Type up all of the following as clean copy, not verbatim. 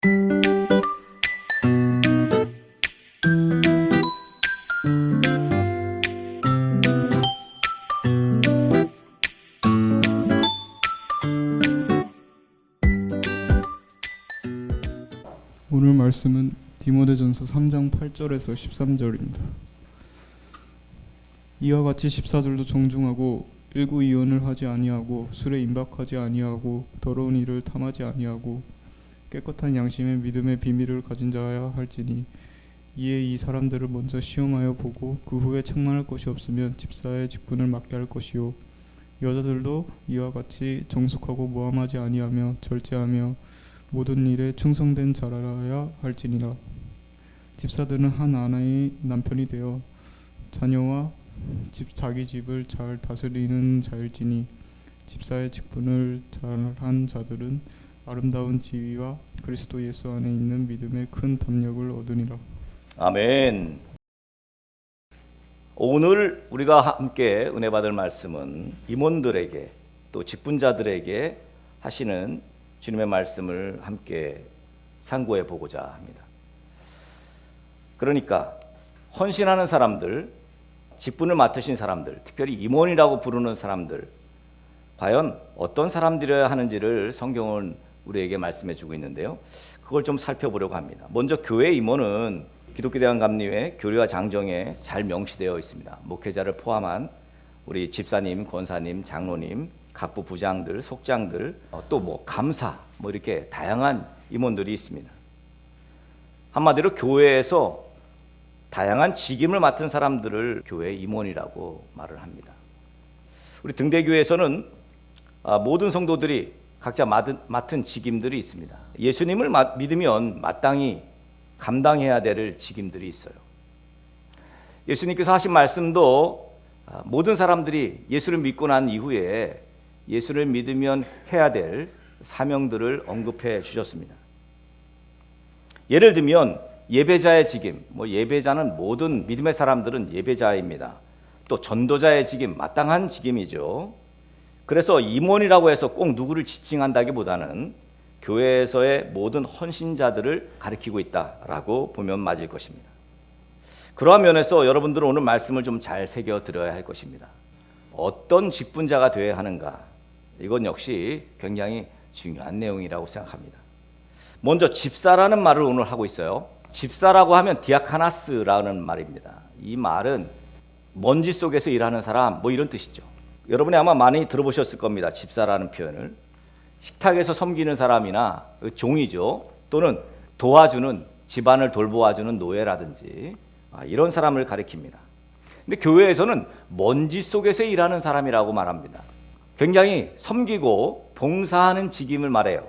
오늘 말씀은 디모데전서 3장 8절에서 13절입니다. 이와 같이 집사들도 정중하고 일구이언을 하지 아니하고 술에 임박하지 아니하고 더러운 일을 탐하지 아니하고 깨끗한 양심의 믿음의 비밀을 가진 자여야 할지니 이에 이 사람들을 먼저 시험하여 보고 그 후에 책망할 것이 없으면 집사의 직분을 맡게 할 것이요 여자들도 이와 같이 정숙하고 모함하지 아니하며 절제하며 모든 일에 충성된 자라야 할지니라. 집사들은 한 아내의 남편이 되어 자녀와 자기 집을 잘 다스리는 자일지니 집사의 직분을 잘한 자들은 아름다운 지위와 그리스도 예수 안에 있는 믿음의 큰 담력을 얻으니라. 아멘. 오늘 우리가 함께 은혜 받을 말씀은 임원들에게 또 직분자들에게 하시는 주님의 말씀을 함께 상고해 보고자 합니다. 그러니까 헌신하는 사람들, 직분을 맡으신 사람들, 특별히 임원이라고 부르는 사람들, 과연 어떤 사람들이어야 하는지를 성경은 우리에게 말씀해 주고 있는데요. 그걸 좀 살펴보려고 합니다. 먼저 교회 임원은 기독교 대한감리회 교리와 장정에 잘 명시되어 있습니다. 목회자를 포함한 우리 집사님, 권사님, 장로님, 각부 부장들, 속장들, 또 감사, 이렇게 다양한 임원들이 있습니다. 한마디로 교회에서 다양한 직임을 맡은 사람들을 교회 임원이라고 말을 합니다. 우리 등대교회에서는 모든 성도들이 각자 맡은 직임들이 있습니다. 예수님을 믿으면 마땅히 감당해야 될 직임들이 있어요. 예수님께서 하신 말씀도 모든 사람들이 예수를 믿고 난 이후에 예수를 믿으면 해야 될 사명들을 언급해 주셨습니다. 예를 들면 예배자의 직임, 예배자는 모든 믿음의 사람들은 예배자입니다. 또 전도자의 직임, 마땅한 직임이죠. 그래서 임원이라고 해서 꼭 누구를 지칭한다기보다는 교회에서의 모든 헌신자들을 가리키고 있다라고 보면 맞을 것입니다. 그러한 면에서 여러분들은 오늘 말씀을 좀 잘 새겨 들어야 할 것입니다. 어떤 직분자가 되어야 하는가? 이건 역시 굉장히 중요한 내용이라고 생각합니다. 먼저 집사라는 말을 오늘 하고 있어요. 집사라고 하면 디아카나스라는 말입니다. 이 말은 먼지 속에서 일하는 사람, 이런 뜻이죠. 여러분이 아마 많이 들어보셨을 겁니다. 집사라는 표현을. 식탁에서 섬기는 사람이나 종이죠. 또는 도와주는, 집안을 돌보아주는 노예라든지 이런 사람을 가리킵니다. 근데 교회에서는 먼지 속에서 일하는 사람이라고 말합니다. 굉장히 섬기고 봉사하는 직임을 말해요.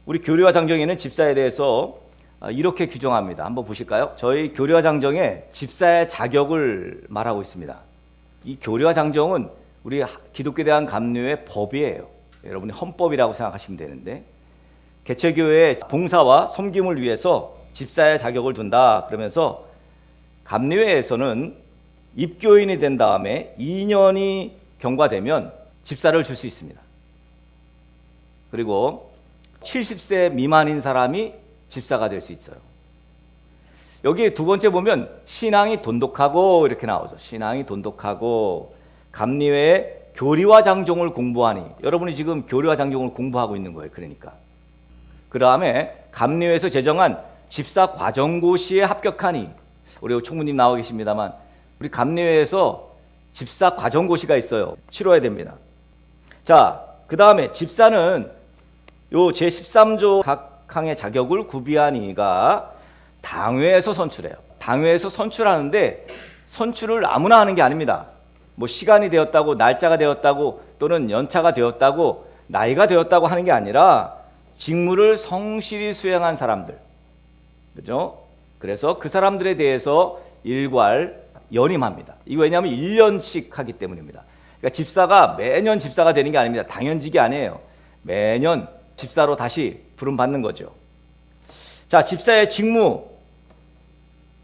우리 교리와 장정에는 집사에 대해서 이렇게 규정합니다. 한번 보실까요? 저희 교리와 장정에 집사의 자격을 말하고 있습니다. 이 교리와 장정은 우리 기독교 대한감리회 법이에요. 여러분이 헌법이라고 생각하시면 되는데, 개체교회의 봉사와 섬김을 위해서 집사의 자격을 둔다 그러면서 감리회에서는 입교인이 된 다음에 2년이 경과되면 집사를 줄 수 있습니다. 그리고 70세 미만인 사람이 집사가 될 수 있어요. 여기 두 번째 보면 신앙이 돈독하고 이렇게 나오죠. 신앙이 돈독하고 감리회의 교리와 장종을 공부하니, 여러분이 지금 교리와 장종을 공부하고 있는 거예요. 그러니까 그 다음에 감리회에서 제정한 집사 과정고시에 합격하니, 우리 총무님 나와 계십니다만 우리 감리회에서 집사 과정고시가 있어요. 치러야 됩니다. 자, 그 다음에 집사는 요 제13조 각 항의 자격을 구비하니가 당회에서 선출해요. 당회에서 선출하는데 선출을 아무나 하는 게 아닙니다. 시간이 되었다고, 날짜가 되었다고, 또는 연차가 되었다고, 나이가 되었다고 하는 게 아니라 직무를 성실히 수행한 사람들, 그죠? 그래서 그 사람들에 대해서 일괄 연임합니다. 이거 왜냐하면 1년씩 하기 때문입니다. 그러니까 집사가 매년 집사가 되는 게 아닙니다. 당연직이 아니에요. 매년 집사로 다시 부름받는 거죠. 자, 집사의 직무.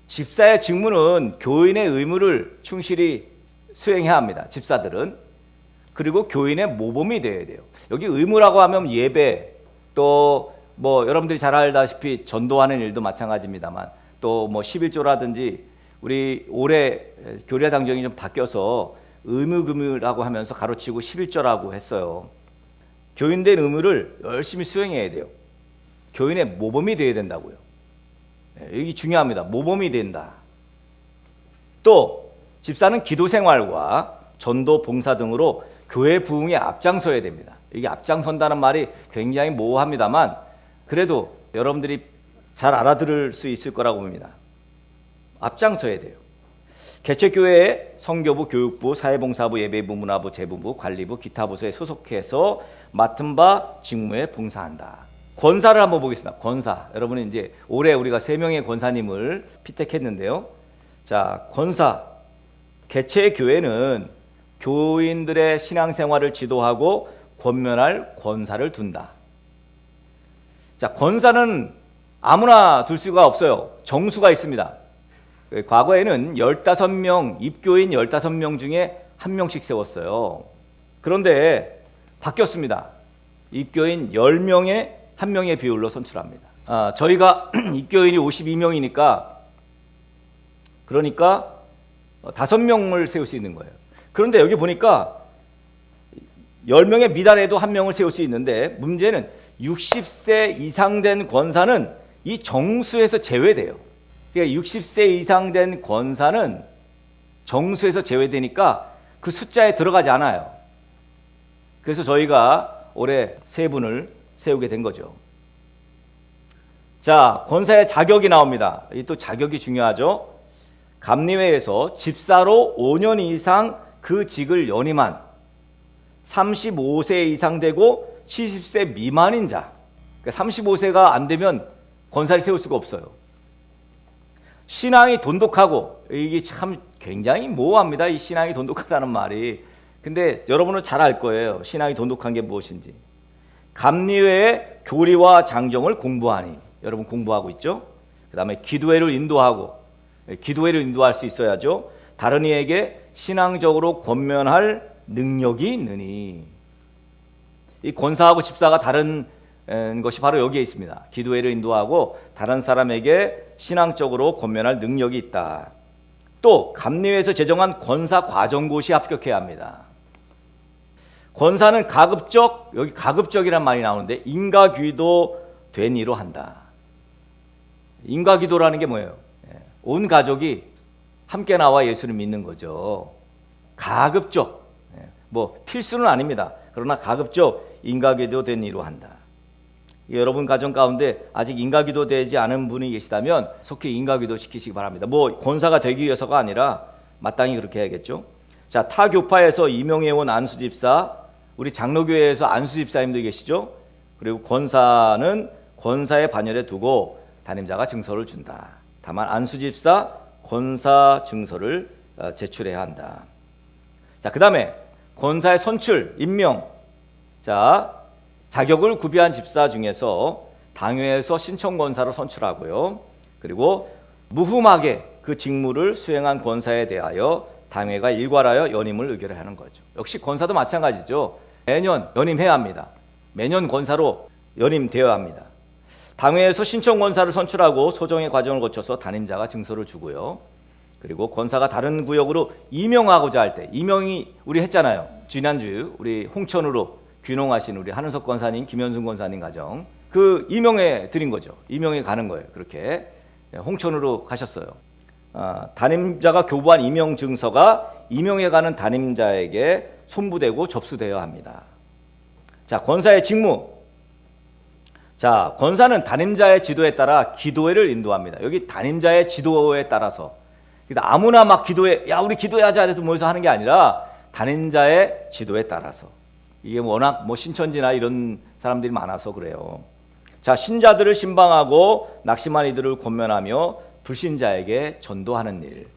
집사의 직무는 교인의 의무를 충실히 수행해야 합니다. 집사들은. 그리고 교인의 모범이 되어야 돼요. 여기 의무라고 하면 예배, 또 뭐 여러분들이 잘 알다시피 전도하는 일도 마찬가지입니다만 또 뭐 11조라든지 우리 올해 교례 당정이 좀 바뀌어서 의무금이라고 하면서 가로치고 11조라고 했어요. 교인된 의무를 열심히 수행해야 돼요. 교인의 모범이 되어야 된다고요. 이게 중요합니다. 모범이 된다. 또 집사는 기도 생활과 전도 봉사 등으로 교회 부흥에 앞장서야 됩니다. 이게 앞장선다는 말이 굉장히 모호합니다만 그래도 여러분들이 잘 알아들을 수 있을 거라고 봅니다. 앞장서야 돼요. 개척교회의 선교부, 교육부, 사회봉사부, 예배부, 문화부, 재부부, 관리부, 기타 부서에 소속해서 맡은 바 직무에 봉사한다. 권사를 한번 보겠습니다. 권사. 여러분은 이제 올해 우리가 3명의 권사님을 피택했는데요. 자, 권사. 개최 교회는 교인들의 신앙생활을 지도하고 권면할 권사를 둔다. 자, 권사는 아무나 둘 수가 없어요. 정수가 있습니다. 과거에는 15명, 입교인 15명 중에 1명씩 세웠어요. 그런데 바뀌었습니다. 입교인 10명에 1명의 비율로 선출합니다. 저희가 입교인이 52명이니까 그러니까 5명을 세울 수 있는 거예요. 그런데 여기 보니까 10명의 미달에도 1명을 세울 수 있는데 문제는 60세 이상 된 권사는 이 정수에서 제외돼요. 그러니까 60세 이상 된 권사는 정수에서 제외되니까 그 숫자에 들어가지 않아요. 그래서 저희가 올해 3분을 세우게 된 거죠. 자, 권사의 자격이 나옵니다. 이 또 자격이 중요하죠. 감리회에서 집사로 5년 이상 그 직을 연임한 35세 이상 되고 70세 미만인 자. 그러니까 35세가 안 되면 권사를 세울 수가 없어요. 신앙이 돈독하고, 이게 참 굉장히 모호합니다. 이 신앙이 돈독하다는 말이. 근데 여러분은 잘 알 거예요. 신앙이 돈독한 게 무엇인지. 감리회의 교리와 장정을 공부하니. 여러분 공부하고 있죠? 그 다음에 기도회를 인도하고, 기도회를 인도할 수 있어야죠. 다른 이에게 신앙적으로 권면할 능력이 있느니. 이 권사하고 집사가 다른 것이 바로 여기에 있습니다. 기도회를 인도하고 다른 사람에게 신앙적으로 권면할 능력이 있다. 또 감리회에서 제정한 권사 과정고시 합격해야 합니다. 권사는 가급적, 여기 가급적이란 말이 나오는데 인가기도 된 이로 한다. 인가기도라는 게 뭐예요? 온 가족이 함께 나와 예수를 믿는 거죠. 가급적, 뭐 필수는 아닙니다. 그러나 가급적 인가기도 된 이로 한다. 여러분 가정 가운데 아직 인가기도 되지 않은 분이 계시다면 속히 인가기도 시키시기 바랍니다. 뭐 권사가 되기 위해서가 아니라 마땅히 그렇게 해야겠죠. 자, 타 교파에서 임용해온 안수집사, 우리 장로교회에서 안수집사님들 계시죠. 그리고 권사는 권사의 반열에 두고 담임자가 증서를 준다. 다만 안수집사, 권사 증서를 제출해야 한다. 자, 그 다음에 권사의 선출, 임명. 자, 자격을 구비한 집사 중에서 당회에서 신청 권사로 선출하고요. 그리고 무흠하게 그 직무를 수행한 권사에 대하여 당회가 일괄하여 연임을 의결하는 거죠. 역시 권사도 마찬가지죠. 매년 연임해야 합니다. 매년 권사로 연임되어야 합니다. 당회에서 신청 권사를 선출하고 소정의 과정을 거쳐서 담임자가 증서를 주고요. 그리고 권사가 다른 구역으로 임명하고자 할 때, 임명이 우리 했잖아요. 지난주 우리 홍천으로 귀농하신 우리 한은석 권사님, 김현순 권사님 가정, 그 임명해 드린 거죠. 임명해 가는 거예요. 그렇게 홍천으로 가셨어요. 담임자가 교부한 임명 증서가 임명해 가는 담임자에게 손부되고 접수되어야 합니다. 자, 권사의 직무. 자, 권사는 담임자의 지도에 따라 기도회를 인도합니다. 여기 담임자의 지도에 따라서. 아무나 막 기도회, 야 우리 기도회하자 해서 모여서 하는 게 아니라 담임자의 지도에 따라서. 이게 워낙 뭐 신천지나 이런 사람들이 많아서 그래요. 자, 신자들을 신방하고 낙심한 이들을 권면하며 불신자에게 전도하는 일.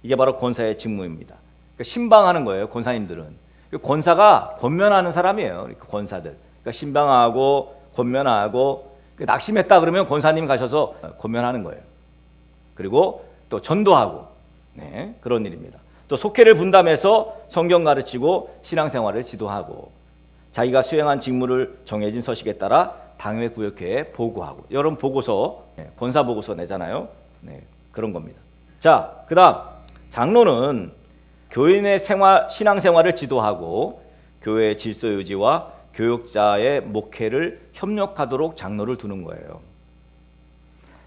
이게 바로 권사의 직무입니다. 그러니까 신방하는 거예요, 권사님들은. 권사가 권면하는 사람이에요, 권사들. 그러니까 신방하고 권면하고, 낙심했다 그러면 권사님 가셔서 권면하는 거예요. 그리고 또 전도하고, 네, 그런 일입니다. 또 속회를 분담해서 성경 가르치고 신앙생활을 지도하고, 자기가 수행한 직무를 정해진 서식에 따라 당회 구역회에 보고하고. 여러분 보고서, 권사 보고서 내잖아요. 네, 그런 겁니다. 자, 그다음 장로는 교인의 신앙생활을 지도하고 교회의 질서 유지와 교육자의 목회를 협력하도록 장로를 두는 거예요.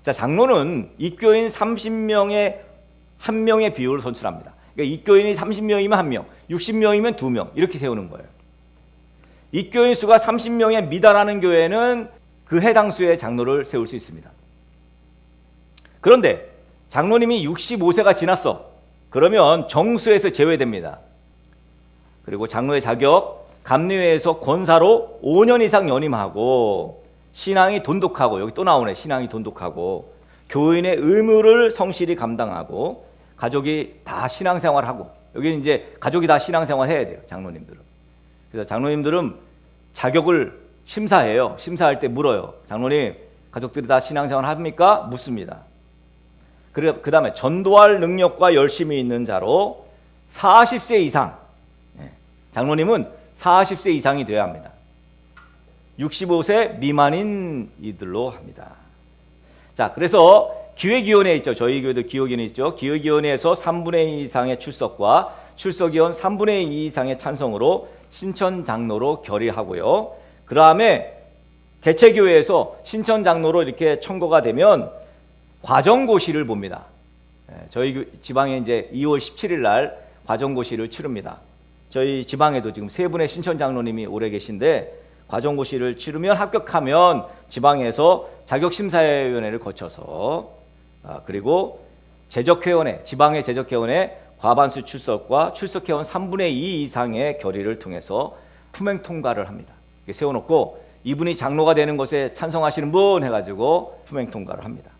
자, 장로는 입교인 30명의 1명의 비율을 선출합니다. 그러니까 입교인이 30명이면 1명, 60명이면 2명 이렇게 세우는 거예요. 입교인 수가 30명에 미달하는 교회는 그 해당 수의 장로를 세울 수 있습니다. 그런데 장로님이 65세가 지났어. 그러면 정수에서 제외됩니다. 그리고 장로의 자격, 감리회에서 권사로 5년 이상 연임하고 신앙이 돈독하고, 여기 또 나오네, 신앙이 돈독하고 교인의 의무를 성실히 감당하고 가족이 다 신앙생활하고, 여기는 이제 가족이 다 신앙생활 해야 돼요, 장로님들은. 그래서 장로님들은 자격을 심사해요. 심사할 때 물어요. 장로님, 가족들이 다 신앙생활 합니까? 묻습니다. 그 다음에 전도할 능력과 열심이 있는 자로 40세 이상, 장로님은 40세 이상이 되어야 합니다. 65세 미만인 이들로 합니다. 자, 그래서 기획위원회 있죠. 저희 교회도 기획위원회 있죠. 기획위원회에서 3분의 2 이상의 출석과 출석위원 3분의 2 이상의 찬성으로 신천 장로로 결의하고요. 그 다음에 개체교회에서 신천 장로로 이렇게 청거가 되면 과정고시를 봅니다. 저희 지방에 이제 2월 17일 날 과정고시를 치릅니다. 저희 지방에도 지금 3분의 신천 장로님이 오래 계신데 과정고시를 치르면 합격하면 지방에서 자격심사위원회를 거쳐서 그리고 제적회원회, 지방의 제적회원회 과반수 출석과 출석회원 3분의 2 이상의 결의를 통해서 품행 통과를 합니다. 세워놓고 이분이 장로가 되는 것에 찬성하시는 분 해가지고 품행 통과를 합니다.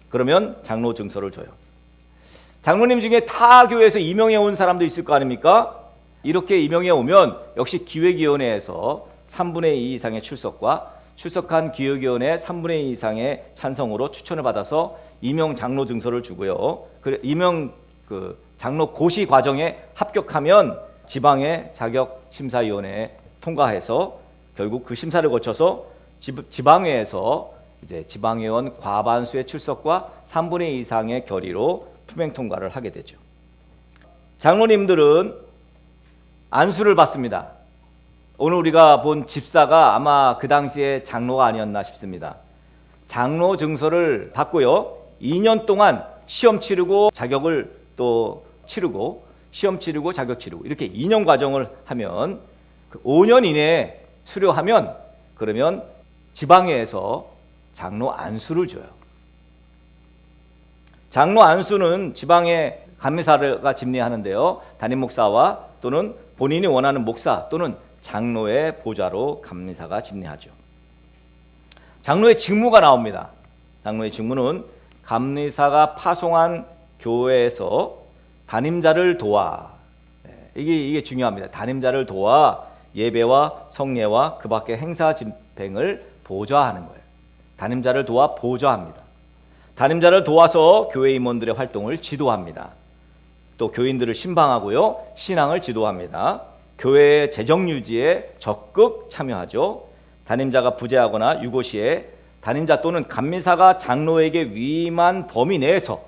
그러면 장로 증서를 줘요. 장로님 중에 타 교회에서 임명해 온 사람도 있을 거 아닙니까? 이렇게 임명해 오면 역시 기획위원회에서 3분의 2 이상의 출석과 출석한 기획위원회 3분의 2 이상의 찬성으로 추천을 받아서 임명 장로 증서를 주고요. 임명 장로 고시 과정에 합격하면 지방의 자격심사위원회에 통과해서 결국 그 심사를 거쳐서 지방회에서 이제 지방의원 과반수의 출석과 3분의 2 이상의 결의로 품행 통과를 하게 되죠. 장로님들은 안수를 받습니다. 오늘 우리가 본 집사가 아마 그 당시에 장로가 아니었나 싶습니다. 장로 증서를 받고요. 2년 동안 시험 치르고 자격을 또 치르고 시험 치르고 자격 치르고 이렇게 2년 과정을 하면 5년 이내에 수료하면 그러면 지방회에서 장로 안수를 줘요. 장로 안수는 지방의 감리사가 집례하는데요. 담임 목사와 또는 본인이 원하는 목사 또는 장로의 보좌로 감리사가 집례하죠. 장로의 직무가 나옵니다. 장로의 직무는 감리사가 파송한 교회에서 담임자를 도와, 이게 중요합니다. 담임자를 도와 예배와 성례와 그 밖의 행사 집행을 보좌하는 거예요. 담임자를 도와 보좌합니다. 담임자를 도와서 교회 임원들의 활동을 지도합니다. 또 교인들을 신방하고요. 신앙을 지도합니다. 교회의 재정 유지에 적극 참여하죠. 담임자가 부재하거나 유고시에 담임자 또는 감리사가 장로에게 위임한 범위 내에서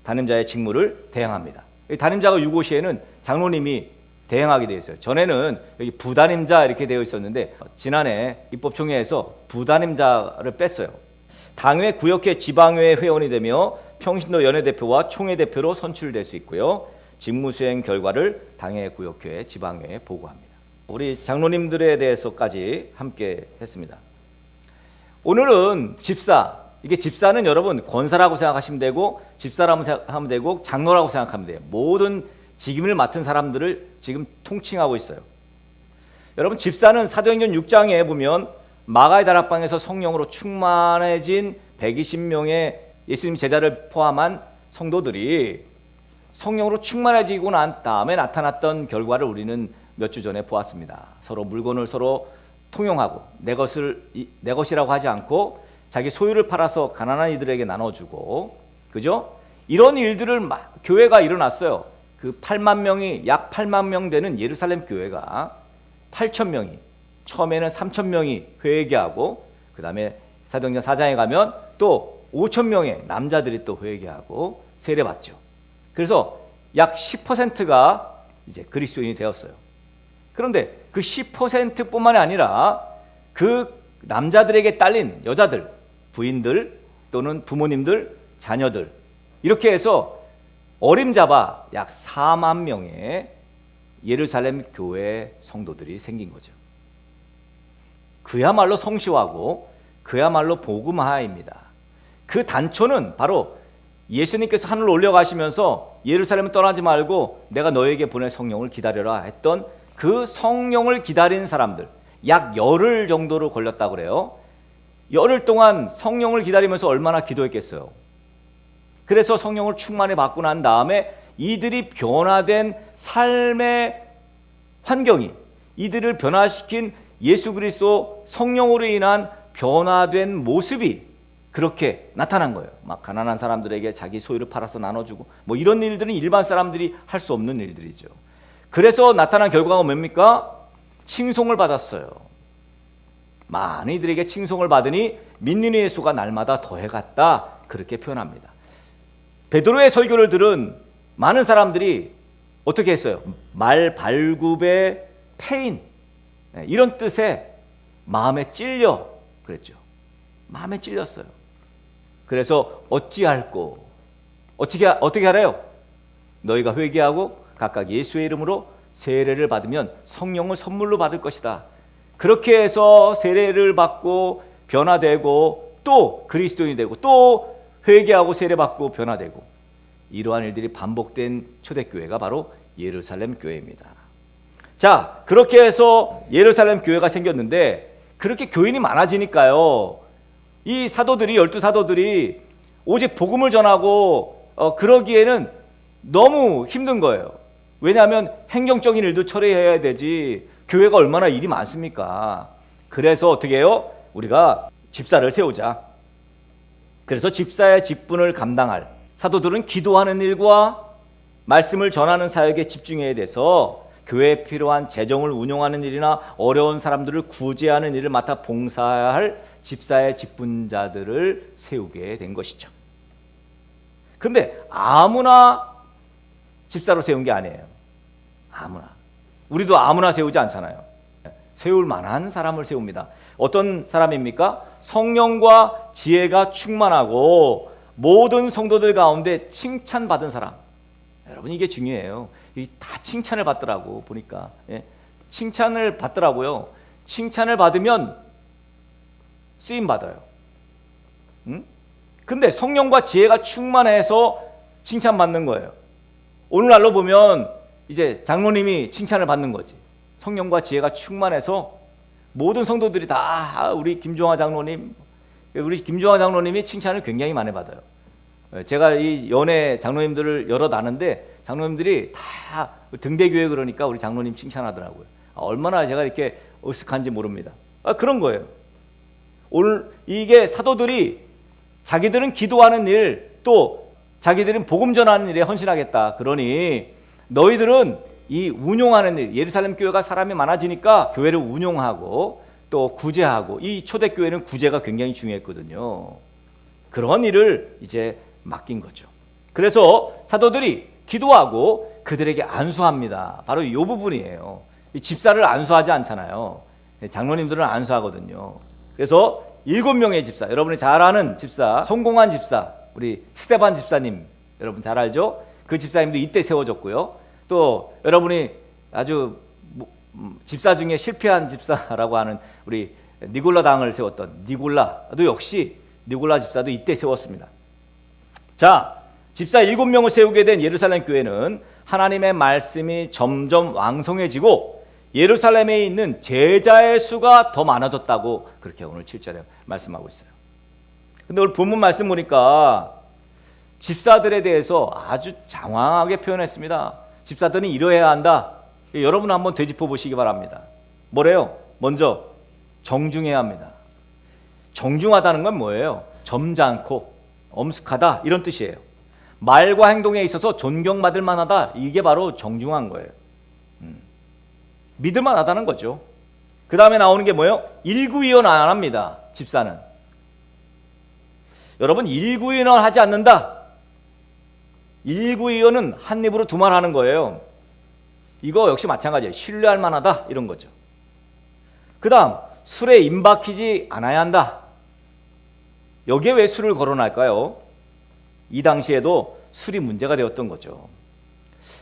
담임자의 직무를 대행합니다. 담임자가 유고시에는 장로님이 대행하게 되어 있어요. 전에는 여기 부담임자 이렇게 되어 있었는데 지난해 입법총회에서 부담임자를 뺐어요. 당회, 구역회, 지방회 회원이 되며 평신도 연회대표와 총회대표로 선출될 수 있고요. 직무수행 결과를 당회, 구역회, 지방회에 보고합니다. 우리 장로님들에 대해서까지 함께 했습니다. 오늘은 집사, 이게 집사는 여러분 권사라고 생각하시면 되고 집사라고 생각하면 되고 장로라고 생각하면 돼요. 모든 직임을 맡은 사람들을 지금 통칭하고 있어요. 여러분 집사는 사도행전 6장에 보면 마가의 다락방에서 성령으로 충만해진 120명의 예수님 제자를 포함한 성도들이 성령으로 충만해지고 난 다음에 나타났던 결과를 우리는 몇 주 전에 보았습니다. 서로 물건을 서로 통용하고 내 것이라고 하지 않고 자기 소유를 팔아서 가난한 이들에게 나눠주고, 그죠? 이런 일들을 교회가 일어났어요. 그 8만 명이 약 8만 명 되는 예루살렘 교회가 8천 명이 처음에는 3천 명이 회개하고 그 다음에 사도행전 4장에 가면 또 5천 명의 남자들이 또 회개하고 세례받죠. 그래서 약 10%가 이제 그리스도인이 되었어요. 그런데 그 10%뿐만이 아니라 그 남자들에게 딸린 여자들, 부인들 또는 부모님들, 자녀들 이렇게 해서 어림잡아 약 4만 명의 예루살렘 교회 성도들이 생긴 거죠. 그야말로 성시화고 그야말로 복음화입니다. 그 단초는 바로 예수님께서 하늘로 올려가시면서 예루살렘을 떠나지 말고 내가 너에게 보낼 성령을 기다려라 했던 그 성령을 기다린 사람들, 약 열흘 정도로 걸렸다고 그래요. 열흘 동안 성령을 기다리면서 얼마나 기도했겠어요. 그래서 성령을 충만히 받고 난 다음에 이들이 변화된 삶의 환경이, 이들을 변화시킨 예수 그리스도 성령으로 인한 변화된 모습이 그렇게 나타난 거예요. 막 가난한 사람들에게 자기 소유를 팔아서 나눠주고 뭐 이런 일들은 일반 사람들이 할 수 없는 일들이죠. 그래서 나타난 결과가 뭡니까? 칭송을 받았어요. 많은 이들에게 칭송을 받으니 믿는 이의 수가 날마다 더해갔다, 그렇게 표현합니다. 베드로의 설교를 들은 많은 사람들이 어떻게 했어요? 말 발굽의 패인, 이런 뜻에 마음에 찔려 그랬죠. 마음에 찔렸어요. 그래서 어찌할꼬, 어떻게 하래요? 너희가 회개하고 각각 예수의 이름으로 세례를 받으면 성령을 선물로 받을 것이다. 그렇게 해서 세례를 받고 변화되고 또 그리스도인이 되고 또 회개하고 세례받고 변화되고, 이러한 일들이 반복된 초대교회가 바로 예루살렘 교회입니다. 자, 그렇게 해서 예루살렘 교회가 생겼는데, 그렇게 교인이 많아지니까요, 이 사도들이, 12사도들이 오직 복음을 전하고 그러기에는 너무 힘든 거예요. 왜냐하면 행정적인 일도 처리해야 되지, 교회가 얼마나 일이 많습니까? 그래서 어떻게 해요? 우리가 집사를 세우자. 그래서 집사의 직분을 감당할 사도들은 기도하는 일과 말씀을 전하는 사역에 집중해야 돼서 교회에 필요한 재정을 운용하는 일이나 어려운 사람들을 구제하는 일을 맡아 봉사해야 할 집사의 직분자들을 세우게 된 것이죠. 그런데 아무나 집사로 세운 게 아니에요. 아무나. 우리도 아무나 세우지 않잖아요. 세울 만한 사람을 세웁니다. 어떤 사람입니까? 성령과 지혜가 충만하고 모든 성도들 가운데 칭찬받은 사람. 여러분, 이게 중요해요. 다 칭찬을 받더라고 보니까. 칭찬을 받더라고요. 칭찬을 받으면 쓰임 받아요. 근데 성령과 지혜가 충만해서 칭찬받는 거예요. 오늘날로 보면 이제 장로님이 칭찬을 받는 거지. 성령과 지혜가 충만해서 모든 성도들이 다 우리 김종화 장로님이 칭찬을 굉장히 많이 받아요. 제가 이 연애 장로님들을 여러 아는데 장로님들이 다 등대교회 그러니까 우리 장로님 칭찬하더라고요. 얼마나 제가 이렇게 어색한지 모릅니다. 그런 거예요. 오늘 이게 사도들이 자기들은 기도하는 일, 또 자기들은 복음 전하는 일에 헌신하겠다. 그러니 너희들은 이 운용하는 일, 예루살렘 교회가 사람이 많아지니까 교회를 운용하고 또 구제하고, 이 초대교회는 구제가 굉장히 중요했거든요. 그런 일을 이제 맡긴 거죠. 그래서 사도들이 기도하고 그들에게 안수합니다. 바로 이 부분이에요. 이 집사를 안수하지 않잖아요. 장로님들은 안수하거든요. 그래서 7명의 집사, 여러분이 잘 아는 집사, 성공한 집사, 우리 스테반 집사님, 여러분 잘 알죠? 그 집사님도 이때 세워졌고요. 또 여러분이 아주 집사 중에 실패한 집사라고 하는 우리 니골라 당을 세웠던 니골라도 역시, 니골라 집사도 이때 세웠습니다. 자, 집사 7명을 세우게 된 예루살렘 교회는 하나님의 말씀이 점점 왕성해지고 예루살렘에 있는 제자의 수가 더 많아졌다고 그렇게 오늘 7절에 말씀하고 있어요. 근데 오늘 본문 말씀 보니까 집사들에 대해서 아주 장황하게 표현했습니다. 집사들은 이러해야 한다. 여러분 한번 되짚어 보시기 바랍니다. 뭐래요? 먼저 정중해야 합니다. 정중하다는 건 뭐예요? 점잖고 엄숙하다, 이런 뜻이에요. 말과 행동에 있어서 존경받을 만하다, 이게 바로 정중한 거예요. 믿을 만하다는 거죠. 그 다음에 나오는 게 뭐예요? 일구이언 안 합니다. 집사는. 여러분, 일구이언을 하지 않는다. 일구이언은 한 입으로 두 말 하는 거예요. 이거 역시 마찬가지예요. 신뢰할 만하다 이런 거죠. 그 다음, 술에 임박히지 않아야 한다. 여기에 왜 술을 거론할까요? 이 당시에도 술이 문제가 되었던 거죠.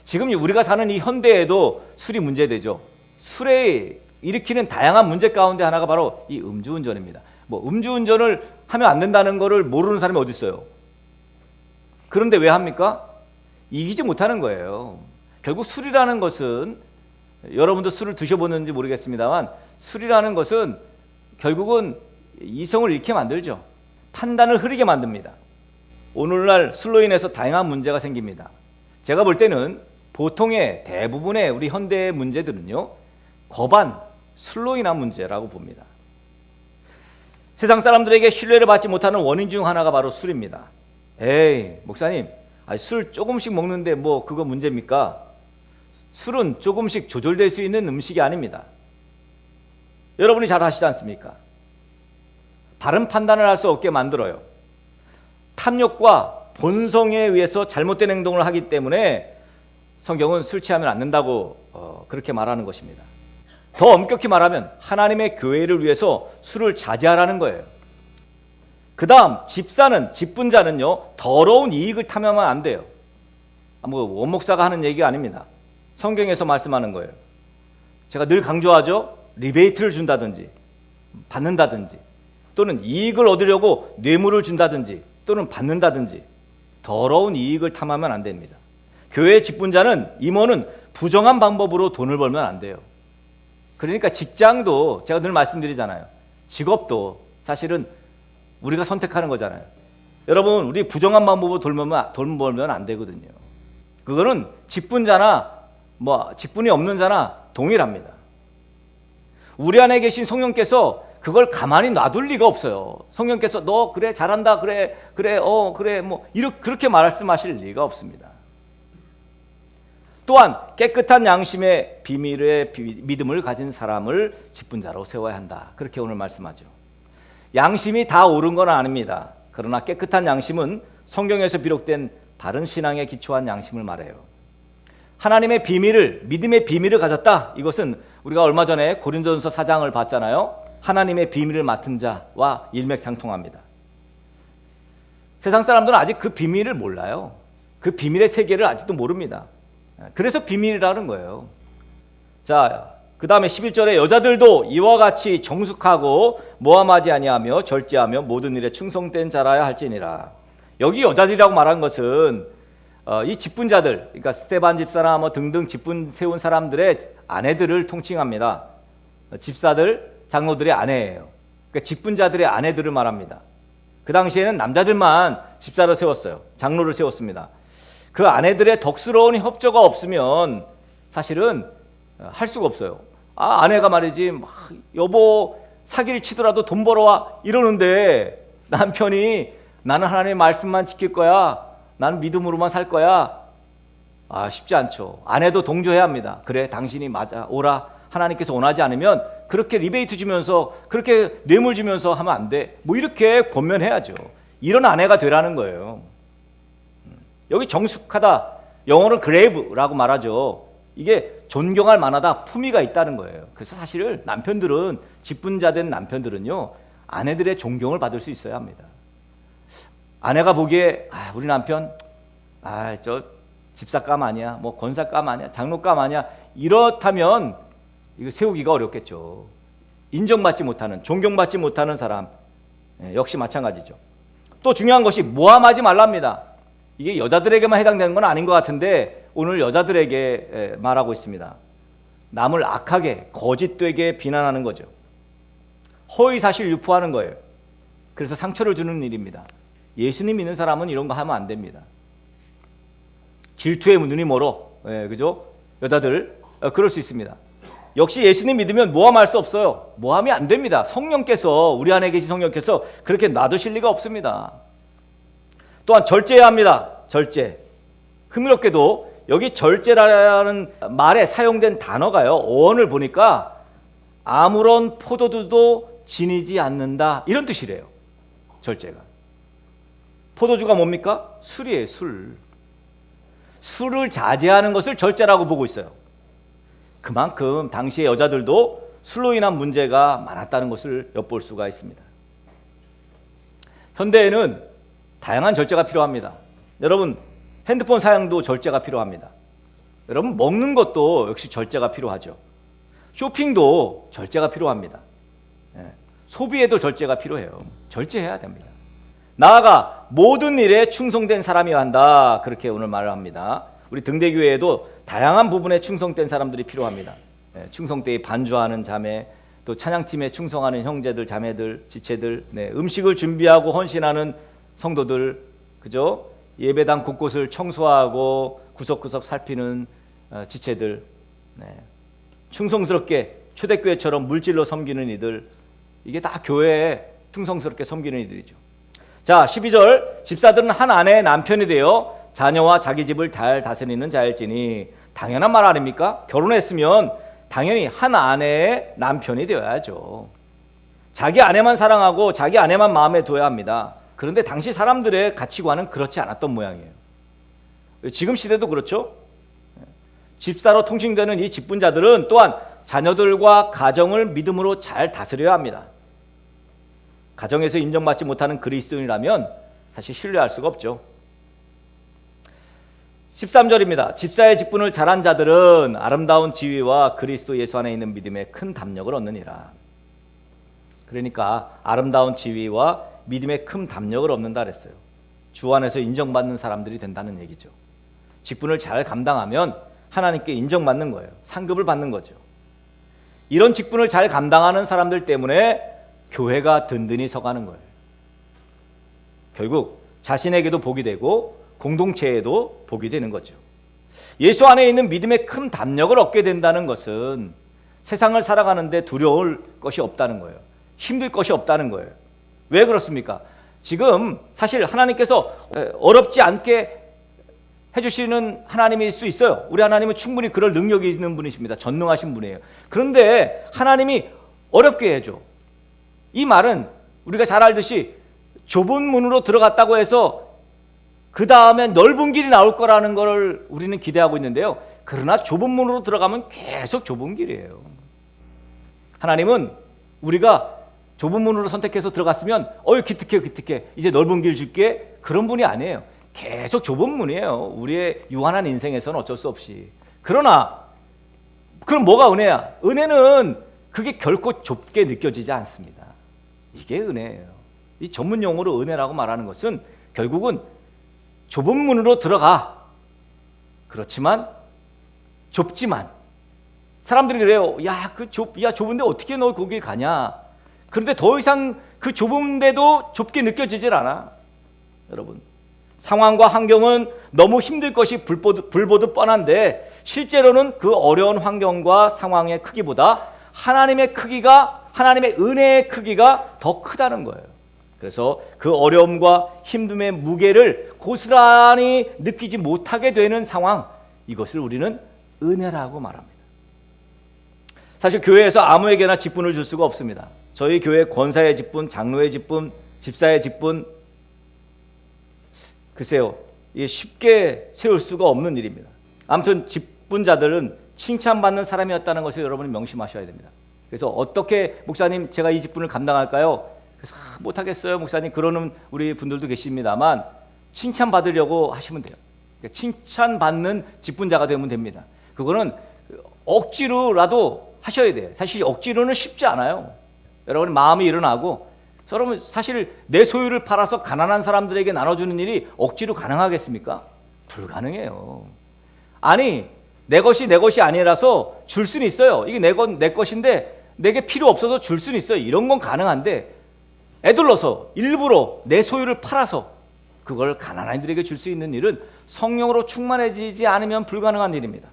지금 우리가 사는 이 현대에도 술이 문제되죠. 술에 일으키는 다양한 문제 가운데 하나가 바로 이 음주운전입니다. 뭐 음주운전을 하면 안 된다는 것을 모르는 사람이 어디 있어요? 그런데 왜 합니까? 이기지 못하는 거예요. 결국 술이라는 것은, 여러분도 술을 드셔보는지 모르겠습니다만, 술이라는 것은 결국은 이성을 잃게 만들죠. 판단을 흐리게 만듭니다. 오늘날 술로 인해서 다양한 문제가 생깁니다. 제가 볼 때는 보통의 대부분의 우리 현대의 문제들은요, 거반 술로 인한 문제라고 봅니다. 세상 사람들에게 신뢰를 받지 못하는 원인 중 하나가 바로 술입니다. 에이, 목사님, 술 조금씩 먹는데 뭐 그거 문제입니까? 술은 조금씩 조절될 수 있는 음식이 아닙니다. 여러분이 잘 아시지 않습니까? 바른 판단을 할 수 없게 만들어요. 탐욕과 본성에 의해서 잘못된 행동을 하기 때문에 성경은 술 취하면 안 된다고 그렇게 말하는 것입니다. 더 엄격히 말하면 하나님의 교회를 위해서 술을 자제하라는 거예요. 그 다음, 집사는, 직분자는요, 더러운 이익을 탐하면 안 돼요. 뭐 원목사가 하는 얘기가 아닙니다. 성경에서 말씀하는 거예요. 제가 늘 강조하죠. 리베이트를 준다든지 받는다든지, 또는 이익을 얻으려고 뇌물을 준다든지 또는 받는다든지 더러운 이익을 탐하면 안 됩니다. 교회의 직분자는, 임원은 부정한 방법으로 돈을 벌면 안 돼요. 그러니까 직장도 제가 늘 말씀드리잖아요. 직업도 사실은 우리가 선택하는 거잖아요. 여러분, 우리 부정한 방법으로 돈 벌면 안 되거든요. 그거는 직분자나 뭐 직분이 없는 자나 동일합니다. 우리 안에 계신 성령께서 그걸 가만히 놔둘 리가 없어요. 성령께서 너 그래 잘한다 그래 뭐 그렇게 말씀하실 리가 없습니다. 또한 깨끗한 양심의 비밀의 믿음을 가진 사람을 직분자로 세워야 한다. 그렇게 오늘 말씀하죠. 양심이 다 옳은 건 아닙니다. 그러나 깨끗한 양심은 성경에서 비록된 바른 신앙에 기초한 양심을 말해요. 하나님의 비밀을, 믿음의 비밀을 가졌다. 이것은 우리가 얼마 전에 고린도전서 4장을 봤잖아요. 하나님의 비밀을 맡은 자와 일맥상통합니다. 세상 사람들은 아직 그 비밀을 몰라요. 그 비밀의 세계를 아직도 모릅니다. 그래서 비밀이라는 거예요. 자, 그 다음에 11절에 여자들도 이와 같이 정숙하고 모함하지 아니하며 절제하며 모든 일에 충성된 자라야 할지니라. 여기 여자들이라고 말한 것은 이 직분자들, 그러니까 스데반 집사나 뭐 등등 직분 세운 사람들의 아내들을 통칭합니다. 집사들, 장로들의 아내예요. 그러니까 직분자들의 아내들을 말합니다. 그 당시에는 남자들만 집사를 세웠어요. 장로를 세웠습니다. 그 아내들의 덕스러운 협조가 없으면 사실은 할 수가 없어요. 아내가 말이지, 여보 사기를 치더라도 돈 벌어와 이러는데 남편이 나는 하나님의 말씀만 지킬 거야, 나는 믿음으로만 살 거야. 쉽지 않죠. 아내도 동조해야 합니다. 그래, 당신이 맞아, 오라. 하나님께서 원하지 않으면 그렇게 리베이트 주면서, 그렇게 뇌물 주면서 하면 안 돼. 뭐 이렇게 권면해야죠. 이런 아내가 되라는 거예요. 여기 정숙하다, 영어로는 그레이브라고 말하죠. 이게 존경할 만하다, 품위가 있다는 거예요. 그래서 사실 남편들은, 직분자된 남편들은요, 아내들의 존경을 받을 수 있어야 합니다. 아내가 보기에 우리 남편 저 집사감 아니야, 뭐 권사감 아니야, 장로감 아니야, 이렇다면 이거 세우기가 어렵겠죠. 인정받지 못하는, 존경받지 못하는 사람, 역시 마찬가지죠. 또 중요한 것이 모함하지 말랍니다. 이게 여자들에게만 해당되는 건 아닌 것 같은데 오늘 여자들에게 말하고 있습니다. 남을 악하게, 거짓되게 비난하는 거죠. 허위사실 유포하는 거예요. 그래서 상처를 주는 일입니다. 예수님 믿는 사람은 이런 거 하면 안 됩니다. 질투에 눈이 멀어. 그죠? 여자들 그럴 수 있습니다. 역시 예수님 믿으면 모함할 수 없어요. 모함이 안 됩니다. 성령께서, 우리 안에 계신 성령께서 그렇게 놔두실 리가 없습니다. 또한 절제해야 합니다. 절제. 흥미롭게도 여기 절제라는 말에 사용된 단어가요, 어원을 보니까 아무런 포도주도 지니지 않는다, 이런 뜻이래요. 절제가. 포도주가 뭡니까? 술이에요. 술을 자제하는 것을 절제라고 보고 있어요. 그만큼 당시의 여자들도 술로 인한 문제가 많았다는 것을 엿볼 수가 있습니다. 현대에는 다양한 절제가 필요합니다. 여러분, 핸드폰 사용도 절제가 필요합니다. 여러분, 먹는 것도 역시 절제가 필요하죠. 쇼핑도 절제가 필요합니다. 소비에도 절제가 필요해요. 절제해야 됩니다. 나아가 모든 일에 충성된 사람이어야 한다, 그렇게 오늘 말을 합니다. 우리 등대교회에도 다양한 부분에 충성된 사람들이 필요합니다. 충성되이 반주하는 자매, 또 찬양팀에 충성하는 형제들, 자매들, 지체들, 음식을 준비하고 헌신하는 성도들, 그죠? 예배당 곳곳을 청소하고 구석구석 살피는 지체들, 충성스럽게 초대교회처럼 물질로 섬기는 이들, 이게 다 교회에 충성스럽게 섬기는 이들이죠. 자, 12절, 집사들은 한 아내의 남편이 되어 자녀와 자기 집을 잘 다스리는 자일지니, 당연한 말 아닙니까? 결혼했으면 당연히 한 아내의 남편이 되어야죠. 자기 아내만 사랑하고 자기 아내만 마음에 둬야 합니다. 그런데 당시 사람들의 가치관은 그렇지 않았던 모양이에요. 지금 시대도 그렇죠. 집사로 통칭되는 이 직분자들은 또한 자녀들과 가정을 믿음으로 잘 다스려야 합니다. 가정에서 인정받지 못하는 그리스도인이라면 사실 신뢰할 수가 없죠. 13절입니다. 집사의 직분을 잘한 자들은 아름다운 지위와 그리스도 예수 안에 있는 믿음에 큰 담력을 얻느니라. 그러니까 아름다운 지위와 믿음에 큰 담력을 얻는다 그랬어요. 주 안에서 인정받는 사람들이 된다는 얘기죠. 직분을 잘 감당하면 하나님께 인정받는 거예요. 상급을 받는 거죠. 이런 직분을 잘 감당하는 사람들 때문에 교회가 든든히 서가는 거예요. 결국 자신에게도 복이 되고 공동체에도 복이 되는 거죠. 예수 안에 있는 믿음의 큰 담력을 얻게 된다는 것은 세상을 살아가는데 두려울 것이 없다는 거예요. 힘들 것이 없다는 거예요. 왜 그렇습니까? 지금 사실 하나님께서 어렵지 않게 해주시는 하나님일 수 있어요. 우리 하나님은 충분히 그럴 능력이 있는 분이십니다. 전능하신 분이에요. 그런데 하나님이 어렵게 해줘. 이 말은 우리가 잘 알듯이 좁은 문으로 들어갔다고 해서 그 다음에 넓은 길이 나올 거라는 걸 우리는 기대하고 있는데요. 그러나 좁은 문으로 들어가면 계속 좁은 길이에요. 하나님은 우리가 좁은 문으로 선택해서 들어갔으면 기특해 이제 넓은 길 줄게, 그런 분이 아니에요. 계속 좁은 문이에요. 우리의 유한한 인생에서는 어쩔 수 없이. 그러나 그럼 뭐가 은혜야? 은혜는 그게 결코 좁게 느껴지지 않습니다. 이게 은혜예요. 이 전문 용어로 은혜라고 말하는 것은 결국은 좁은 문으로 들어가. 그렇지만 좁지만 사람들이 그래요. 좁은데 어떻게 너 거기 가냐? 그런데 더 이상 그 좁은데도 좁게 느껴지질 않아. 여러분, 상황과 환경은 너무 힘들 것이 불보듯 뻔한데 실제로는 그 어려운 환경과 상황의 크기보다 하나님의 은혜의 크기가 더 크다는 거예요. 그래서 그 어려움과 힘듦의 무게를 고스란히 느끼지 못하게 되는 상황, 이것을 우리는 은혜라고 말합니다. 사실 교회에서 아무에게나 직분을 줄 수가 없습니다. 저희 교회 권사의 직분, 장로의 직분, 집사의 직분, 글쎄요, 이게 쉽게 세울 수가 없는 일입니다. 아무튼 직분자들은 칭찬받는 사람이었다는 것을 여러분이 명심하셔야 됩니다. 그래서 어떻게 목사님 제가 이 직분을 감당할까요? 그래서 못하겠어요 목사님, 그러는 우리 분들도 계십니다만 칭찬받으려고 하시면 돼요. 그러니까 칭찬받는 직분자가 되면 됩니다. 그거는 억지로라도 하셔야 돼요. 사실 억지로는 쉽지 않아요. 여러분 마음이 일어나고, 여러분 사실 내 소유를 팔아서 가난한 사람들에게 나눠주는 일이 억지로 가능하겠습니까? 불가능해요. 아니 내 것이 아니라서 줄 수는 있어요. 이게 내 것인데 내게 필요 없어서 줄 수는 있어요. 이런 건 가능한데 애들러서 일부러 내 소유를 팔아서 그걸 가난한 이들에게 줄 수 있는 일은 성령으로 충만해지지 않으면 불가능한 일입니다.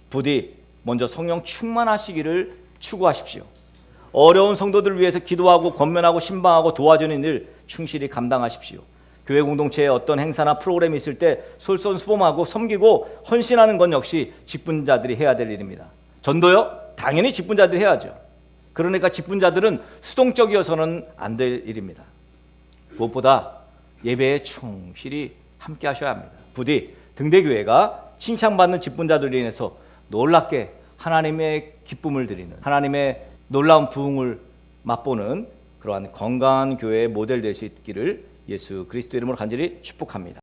부디 먼저 성령 충만하시기를 추구하십시오. 어려운 성도들 위해서 기도하고 권면하고 신방하고 도와주는 일 충실히 감당하십시오. 교회 공동체에 어떤 행사나 프로그램이 있을 때 솔선수범하고 섬기고 헌신하는 건 역시 직분자들이 해야 될 일입니다. 전도요? 당연히 직분자들이 해야죠. 그러니까 직분자들은 수동적이어서는 안 될 일입니다. 무엇보다 예배에 충실히 함께 하셔야 합니다. 부디 등대교회가 칭찬받는 직분자들로 인해서 놀랍게 하나님의 기쁨을 드리는, 하나님의 놀라운 부흥을 맛보는 그러한 건강한 교회의 모델 될 수 있기를 예수 그리스도 이름으로 간절히 축복합니다.